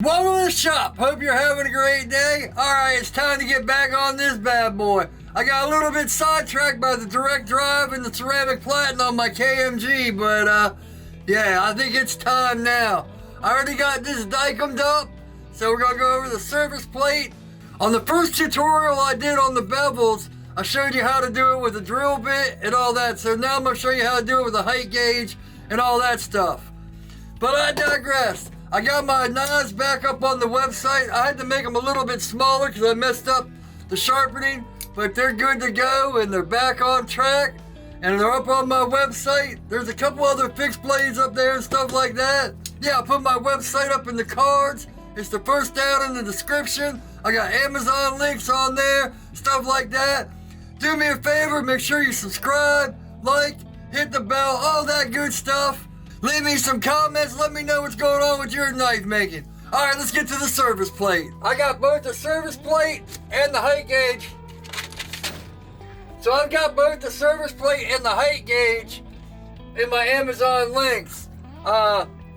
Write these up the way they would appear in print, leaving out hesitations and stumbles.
Welcome to the shop. Hope you're having a great day. Alright, it's time to get back on this bad boy. I got a little bit sidetracked by the direct drive and the ceramic platen on my KMG, but yeah, I think it's time now. I already got this dikemed up, so we're gonna go over the surface plate. On the first tutorial I did on the bevels, I showed you how to do it with a drill bit and all that, so now I'm gonna show you how to do it with a height gauge and all that stuff. But I digress. I got my knives back up on the website. I had to make them a little bit smaller because I messed up the sharpening, but they're good to go and they're back on track and they're up on my website. There's a couple other fixed blades up there and stuff like that. Yeah, I'll put my website up in the cards. It's the first down in the description. I got Amazon links on there, stuff like that. Do me a favor, make sure you subscribe, like, hit the bell, all that good stuff. Leave me some comments, let me know what's going on with your knife making. Alright, let's get to the surface plate. I got both the surface plate and the height gauge. So I've got both the surface plate and the height gauge in my Amazon links.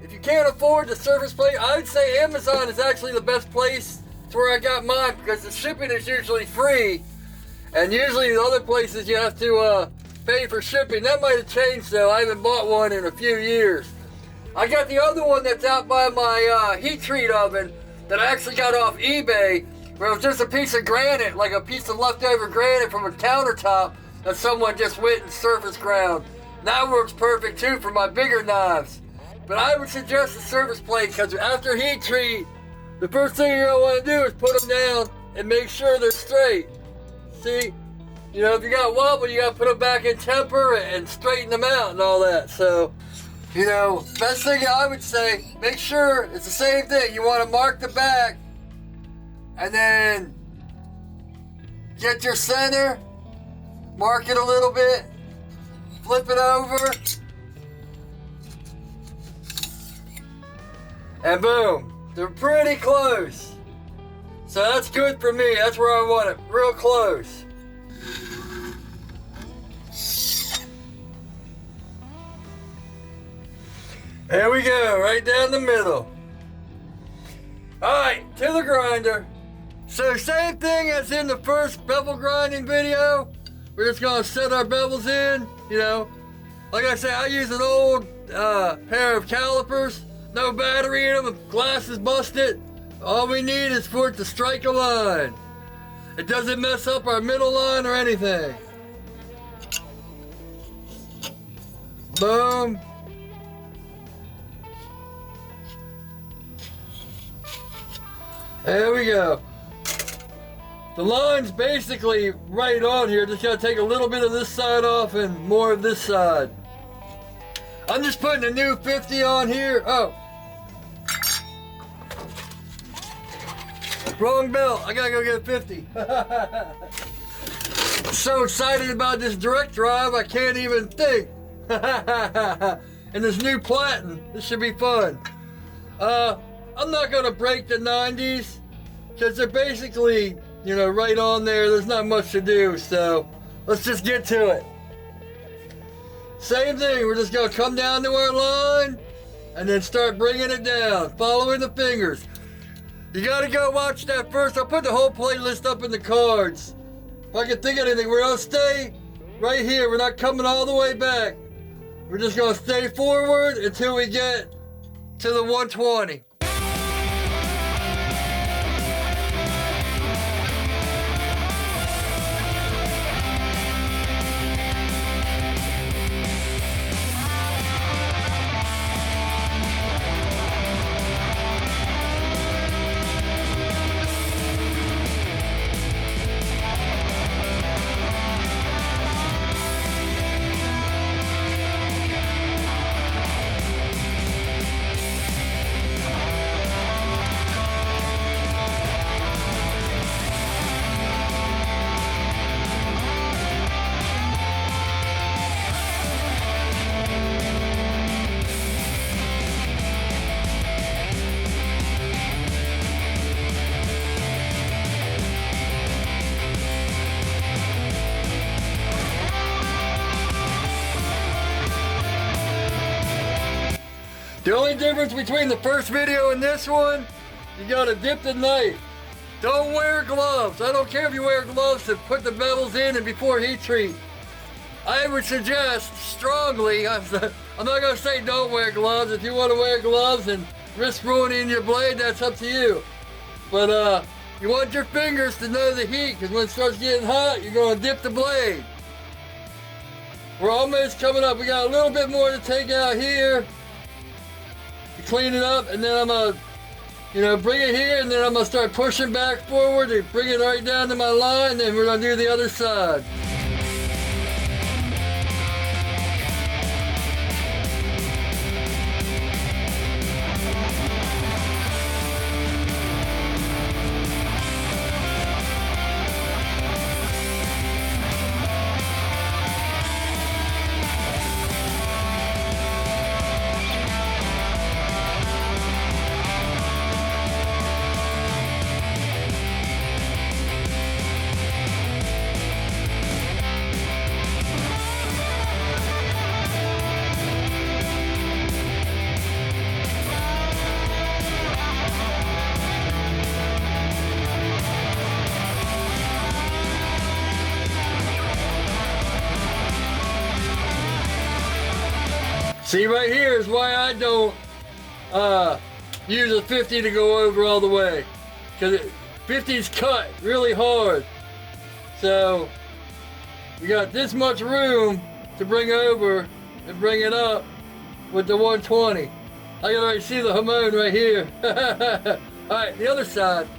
If you can't afford the surface plate, I would say Amazon is actually the best place to where I got mine because the shipping is usually free. And usually the other places you have to pay for shipping. That might have changed though. I haven't bought one in a few years. I got the other one that's out by my heat treat oven that I actually got off eBay, where it was just a piece of granite, like a piece of leftover granite from a countertop that someone just went and surface ground. That works perfect too for my bigger knives. But I would suggest the surface plate because after heat treat, the first thing you're gonna want to do is put them down and make sure they're straight. See? You know, if you got wobble, you gotta put them back in temper and straighten them out and all that. So, you know, best thing I would say, make sure it's the same thing. You want to mark the back and then get your center, mark it a little bit, flip it over, and boom. They're pretty close. So that's good for me. That's where I want it, real close. There we go, right down the middle. Alright, to the grinder. So same thing as in the first bevel grinding video. We're just gonna set our bevels in, you know. Like I said, I use an old pair of calipers, no battery in them, the glass is busted. All we need is for it to strike a line. It doesn't mess up our middle line or anything. Boom. There we go. The line's basically right on here. Just gotta take a little bit of this side off and more of this side. I'm just putting a new 50 on here. Oh. Wrong belt. I gotta go get a 50. So excited about this direct drive, I can't even think. And this new platen. This should be fun. I'm not gonna break the 90s because they're basically, you know, right on there. There's not much to do, so let's just get to it. Same thing, we're just gonna come down to our line and then start bringing it down, following the fingers. You gotta go watch that first. I'll put the whole playlist up in the cards. If I can think of anything, we're gonna stay right here. We're not coming all the way back. We're just gonna stay forward until we get to the 120. The only difference between the first video and this one you gotta dip the knife. Don't wear gloves. I don't care if you wear gloves to put the bevels in and before heat treat. I would suggest strongly, I'm not gonna say don't wear gloves. If you wanna wear gloves and risk ruining your blade, that's up to you. But you want your fingers to know the heat, because when it starts getting hot, you're gonna dip the blade. We're almost coming up. We got a little bit more to take out here to clean it up, and then I'm gonna, bring it here, and then I'm gonna start pushing back forward and bring it right down to my line, and then we're gonna do the other side. See, right here is why I don't use a 50 to go over all the way, because 50's cut really hard. So we got this much room to bring over and bring it up with the 120. I can already see the hamon right here. All right, the other side.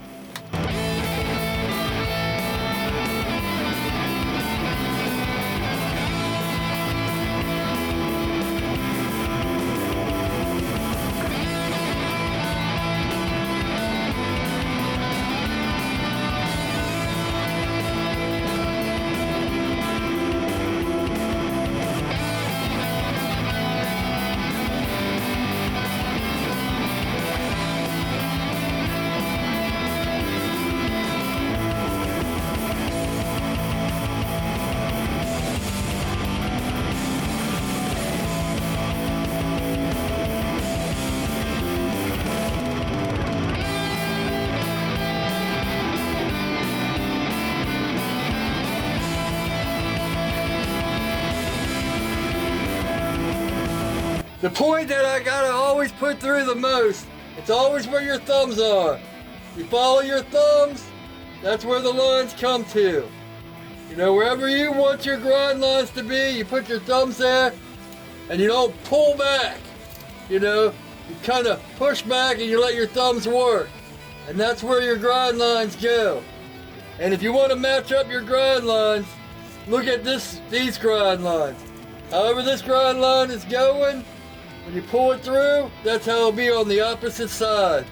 The point that I gotta always put through the most, it's always where your thumbs are. You follow your thumbs, that's where the lines come to. Wherever you want your grind lines to be, you put your thumbs there, and you don't pull back. You kind of push back and you let your thumbs work. And that's where your grind lines go. And if you want to match up your grind lines, look at these grind lines. However this grind line is going, when you pull it through, that's how it'll be on the opposite side.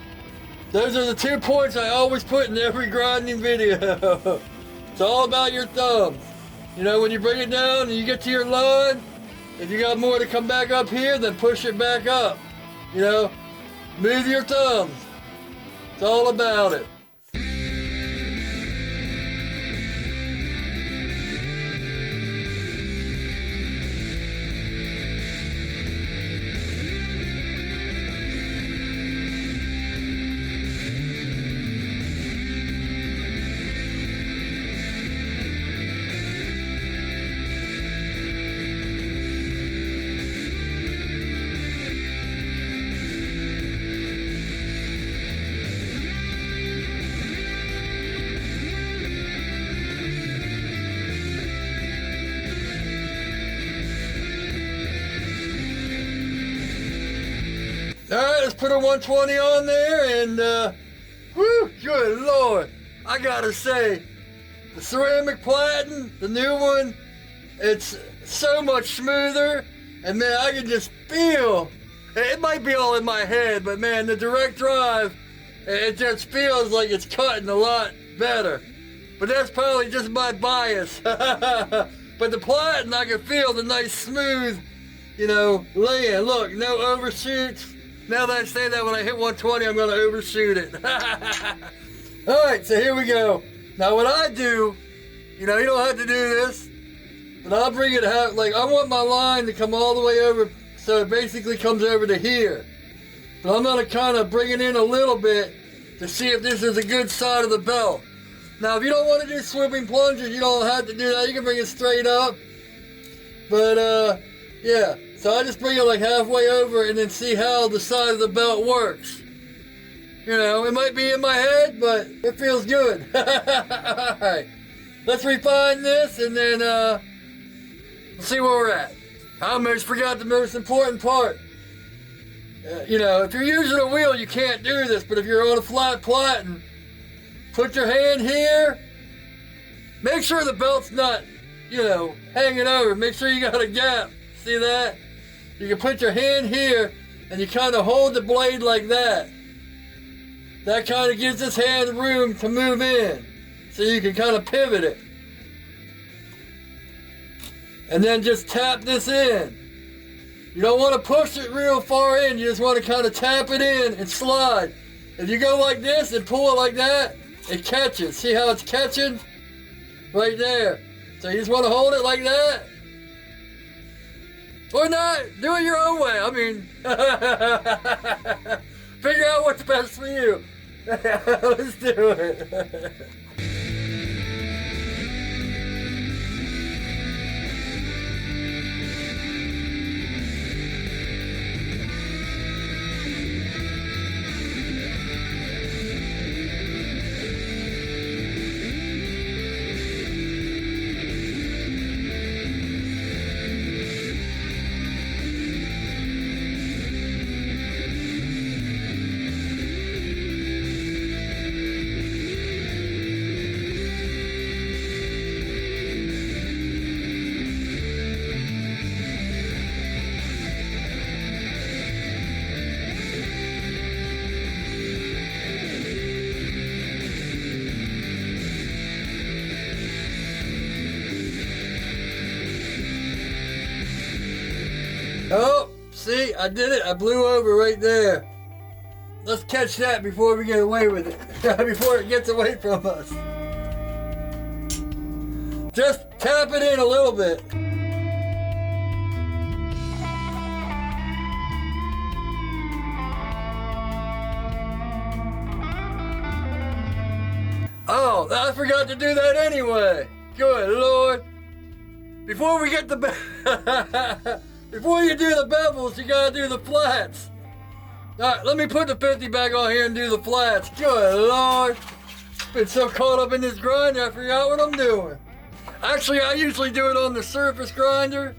Those are the 2 points I always put in every grinding video. It's all about your thumbs. When you bring it down and you get to your line, if you got more to come back up here, then push it back up. Move your thumbs. It's all about it. All right, let's put a 120 on there, and whew, good Lord. I gotta say, the ceramic platen, the new one, it's so much smoother, and man, I can just feel, it might be all in my head, but man, the direct drive, it just feels like it's cutting a lot better. But that's probably just my bias. But the platen, I can feel the nice smooth, laying. Look, no overshoots. Now that I say that, when I hit 120, I'm gonna overshoot it. All right, so here we go. Now what I do, you don't have to do this, but I'll bring it out, like I want my line to come all the way over, so it basically comes over to here. But I'm gonna kind of bring it in a little bit to see if this is a good side of the belt. Now, if you don't want to do sweeping plunges, you don't have to do that. You can bring it straight up. But, yeah. So I just bring it like halfway over and then see how the side of the belt works. You know, it might be in my head, but it feels good. Alright. Let's refine this and then, we'll see where we're at. I almost forgot the most important part. You know, if you're using a wheel, you can't do this, but if you're on a flat platen, put your hand here. Make sure the belt's not, you know, hanging over. Make sure you got a gap. See that? You can put your hand here and you kind of hold the blade like that. That kind of gives this hand room to move in. So you can kind of pivot it. And then just tap this in. You don't want to push it real far in. You just want to kind of tap it in and slide. If you go like this and pull it like that, it catches. See how it's catching? Right there. So you just want to hold it like that. Or not. Do it your own way. I mean, figure out what's best for you. Let's do it. Oh, see, I did it. I blew over right there. Let's catch that before we get away with it. Before it gets away from us. Just tap it in a little bit. Oh, I forgot to do that anyway. Good Lord. Before we get the... Before you do the bevels, you gotta do the flats. Alright, let me put the 50 back on here and do the flats. Good Lord. Been so caught up in this grinder, I forgot what I'm doing. Actually, I usually do it on the surface grinder.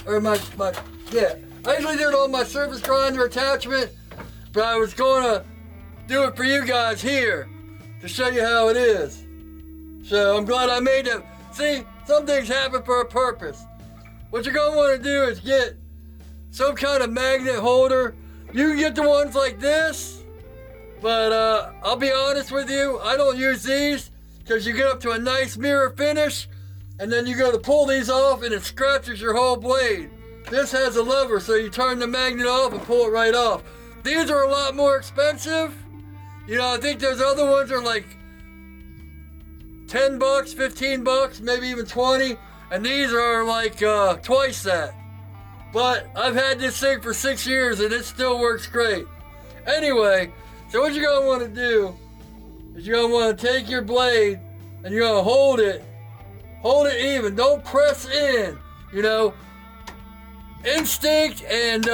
Or yeah. I usually do it on my surface grinder attachment. But I was gonna do it for you guys here to show you how it is. So I'm glad I made it. See, some things happen for a purpose. What you're going to want to do is get some kind of magnet holder. You can get the ones like this, but I'll be honest with you, I don't use these because you get up to a nice mirror finish and then you go to pull these off and it scratches your whole blade. This has a lever so you turn the magnet off and pull it right off. These are a lot more expensive. You know, I think those other ones are like 10 bucks, 15 bucks, maybe even 20. And these are like twice that. But I've had this thing for 6 years and it still works great. Anyway, so what you're going to want to do is you're going to want to take your blade and you're going to hold it. Hold it even. Don't press in. You know, instinct and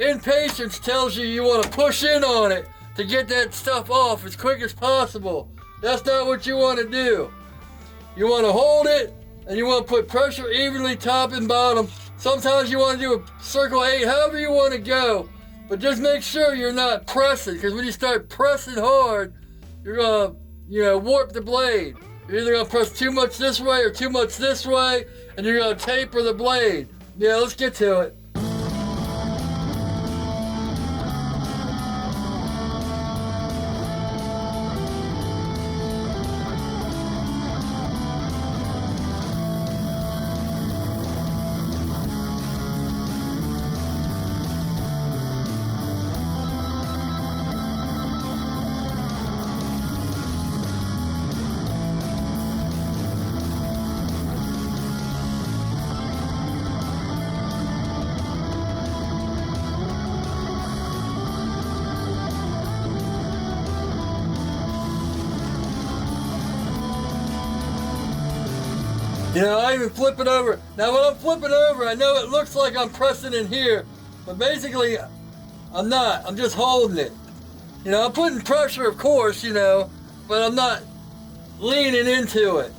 impatience tells you you want to push in on it to get that stuff off as quick as possible. That's not what you want to do. You want to hold it. And you want to put pressure evenly top and bottom. Sometimes you want to do a circle 8, however you want to go. But just make sure you're not pressing, because when you start pressing hard, you're going to, you know, warp the blade. You're either going to press too much this way or too much this way, and you're going to taper the blade. Yeah, let's get to it. You know, I even flip it over. Now when I'm flipping over, I know it looks like I'm pressing in here, but basically I'm not. I'm just holding it. You know, I'm putting pressure, of course, you know, but I'm not leaning into it.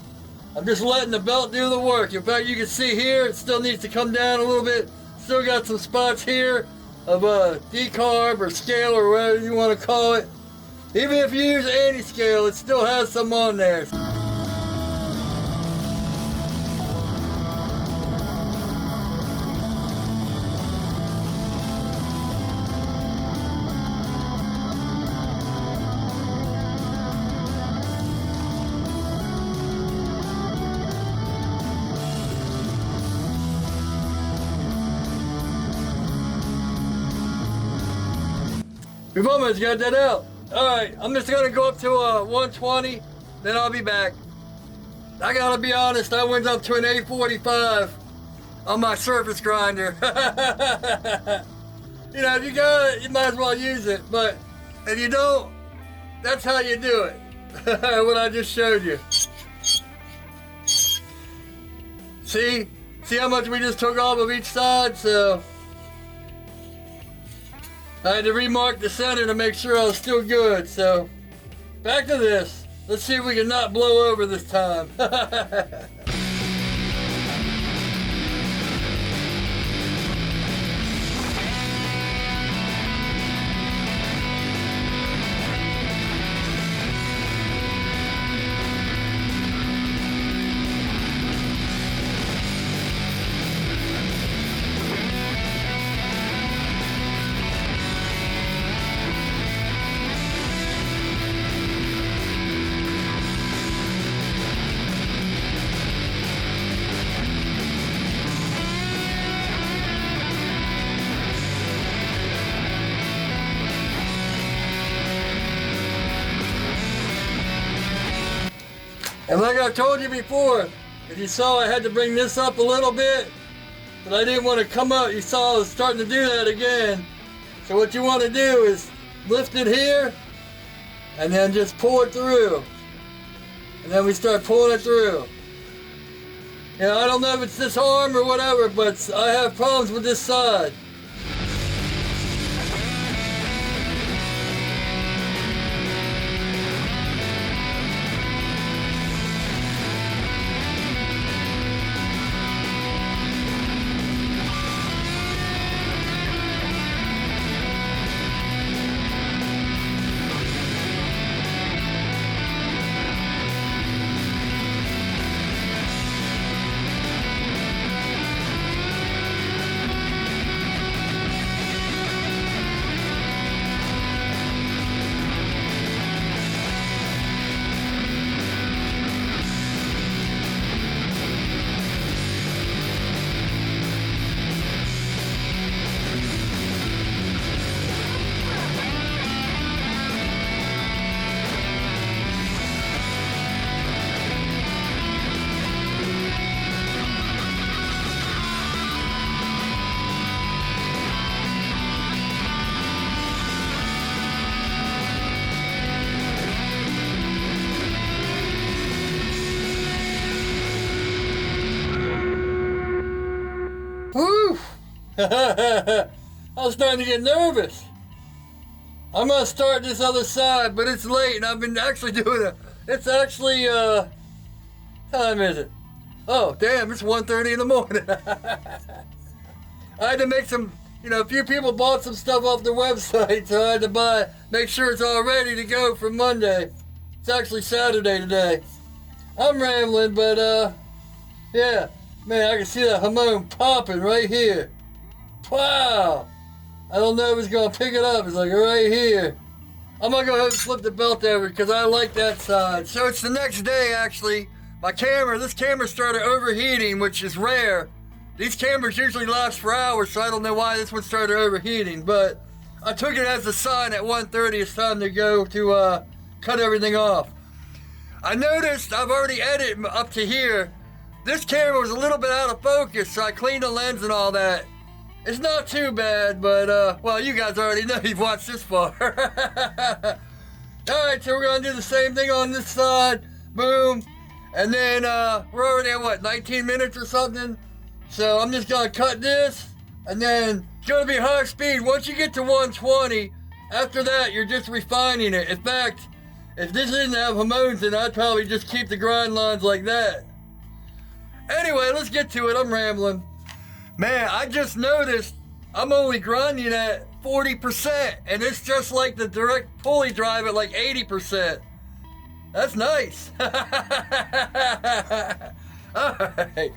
I'm just letting the belt do the work. In fact, you can see here, it still needs to come down a little bit. Still got some spots here of decarb or scale or whatever you want to call it. Even if you use anti-scale, it still has some on there. We've almost got that out. Alright, I'm just gonna go up to 120, then I'll be back. I gotta be honest, I went up to an 845 on my surface grinder. You know, if you got it, you might as well use it, but if you don't, that's how you do it. What I just showed you. See how much we just took off of each side? So I had to remark the center to make sure I was still good. So back to this. Let's see if we can not blow over this time. And like I told you before, if you saw I had to bring this up a little bit, but I didn't want to come out, you saw I was starting to do that again. So what you want to do is lift it here, and then just pull it through. And then we start pulling it through. You know, I don't know if it's this arm or whatever, but I have problems with this side. Whew! I was starting to get nervous. I'm gonna start this other side, but it's late and I've been actually doing it. It's actually, time is it? Oh, damn, it's 1:30 in the morning. I had to make some, you know, a few people bought some stuff off the website, so I had to make sure it's all ready to go for Monday. It's actually Saturday today. I'm rambling, but, yeah. Man, I can see that hamon popping right here. Wow! I don't know if it's gonna pick it up. It's like right here. I'm gonna go ahead and flip the belt over because I like that side. So it's the next day actually. This camera started overheating, which is rare. These cameras usually last for hours, so I don't know why this one started overheating, but I took it as a sign at 1:30 it's time to go to cut everything off. I noticed I've already edited up to here. This camera was a little bit out of focus, so I cleaned the lens and all that. It's not too bad, but, well, you guys already know you've watched this far. Alright, so we're going to do the same thing on this side. Boom. And then we're already at what, 19 minutes or something? So I'm just gonna cut this, and then it's gonna be high speed. Once you get to 120, after that you're just refining it. In fact, if this didn't have hormones in it, I'd probably just keep the grind lines like that. Anyway, let's get to it. I'm rambling. Man, I just noticed I'm only grinding at 40%, and it's just like the direct pulley drive at like 80%. That's nice. All right.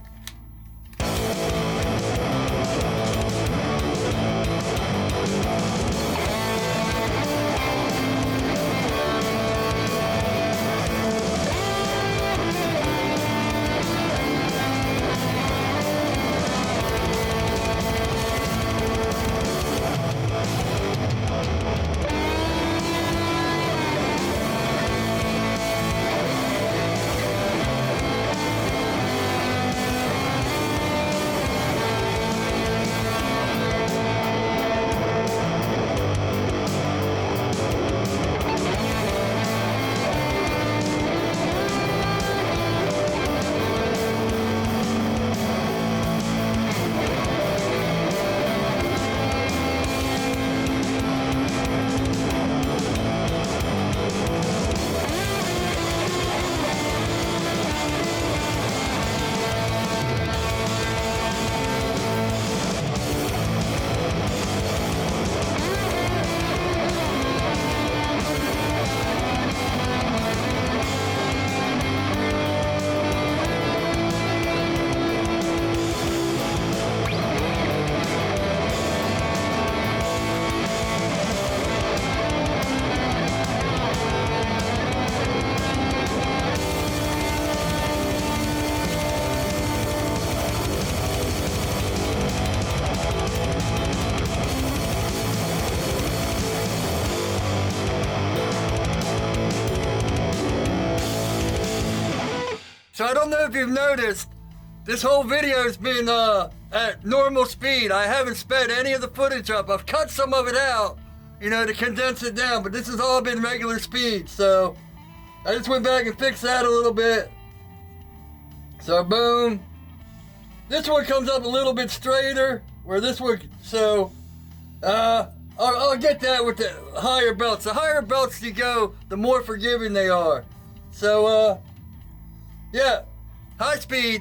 So I don't know if you've noticed, this whole video has been at normal speed. I haven't sped any of the footage up. I've cut some of it out, you know, to condense it down, but this has all been regular speed. So I just went back and fixed that a little bit. So boom. This one comes up a little bit straighter, where this one, so I'll get that with the higher belts. The higher belts you go, the more forgiving they are. So yeah, high speed.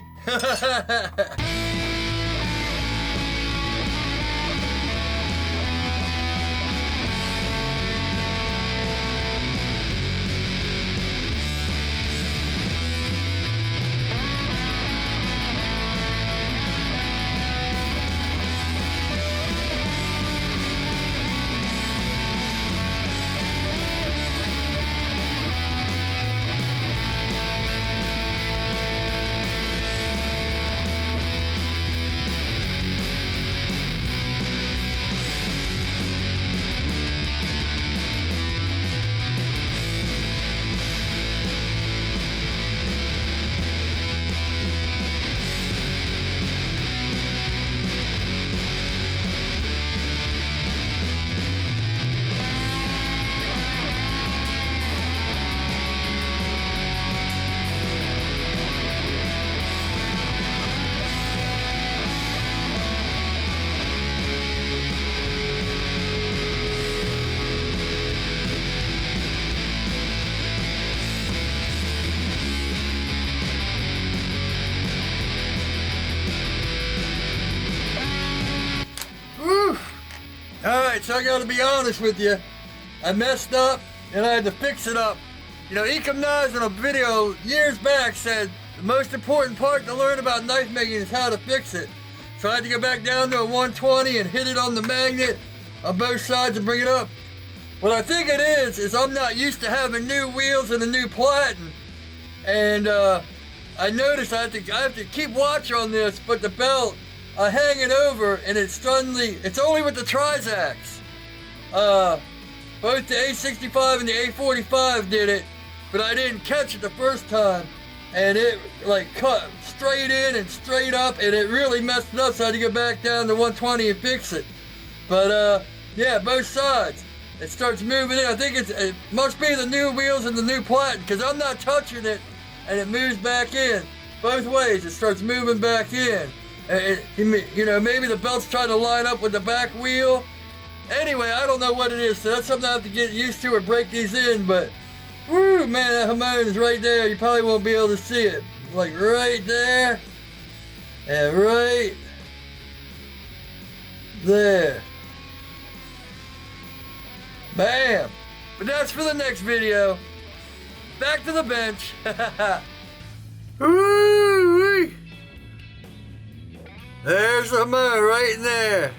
Alright, so I gotta be honest with you. I messed up and I had to fix it up. You know, Ecom Knives in a video years back said the most important part to learn about knife making is how to fix it. So I had to go back down to a 120 and hit it on the magnet on both sides and bring it up. What I think it is I'm not used to having new wheels and a new platen. And I noticed I have to keep watch on this, but the belt, I hang it over and it's only with the Trizax. Both the A65 and the A45 did it, but I didn't catch it the first time. And it like cut straight in and straight up, and it really messed it up, so I had to go back down to 120 and fix it. But yeah, both sides. It starts moving in. I think it must be the new wheels and the new platen, because I'm not touching it. and it moves back in. Both ways, it starts moving back in. And maybe the belt's trying to line up with the back wheel. Anyway, I don't know what it is, so that's something I have to get used to or break these in, but woo, man, that hamon is right there. You probably won't be able to see it. Like right there, and right there. Bam! But that's for the next video. Back to the bench. Woo-wee. There's the hamon right in there.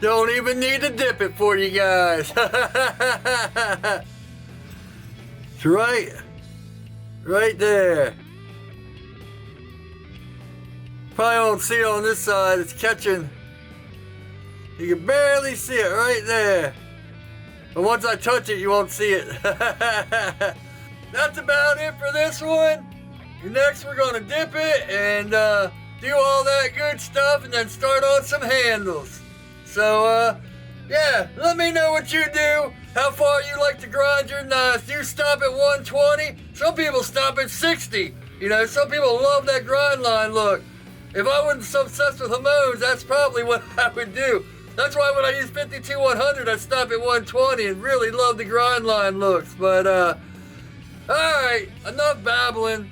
Don't even need to dip it for you guys. It's right there. Probably won't see it on this side. It's catching. You can barely see it right there. But once I touch it, you won't see it. That's about it for this one. Next, we're going to dip it and do all that good stuff and then start on some handles. So, yeah, let me know what you do. How far you like to grind your knives. Do you stop at 120? Some people stop at 60. Some people love that grind line look. If I wasn't so obsessed with hamons, that's probably what I would do. That's why when I use 52-100, I stop at 120 and really love the grind line looks. But, alright, enough babbling.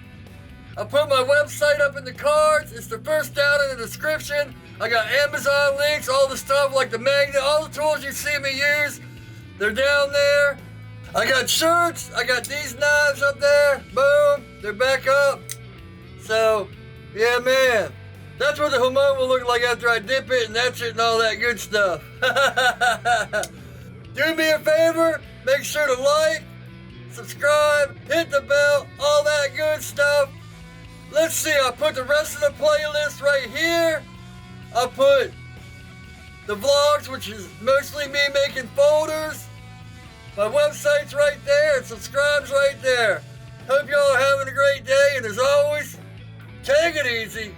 I'll put my website up in the cards. It's the first down in the description. I got Amazon links, all the stuff like the magnet, all the tools you see me use. They're down there. I got shirts. I got these knives up there. Boom. They're back up. So, yeah, man. That's what the hamon will look like after I dip it and etch it and all that good stuff. Do me a favor. Make sure to like, subscribe, hit the bell, all that good stuff. Let's see. I'll put the rest of the playlist right here. I'll put the vlogs, which is mostly me making folders. My website's right there, and subscribe's right there. Hope y'all are having a great day, and as always, take it easy.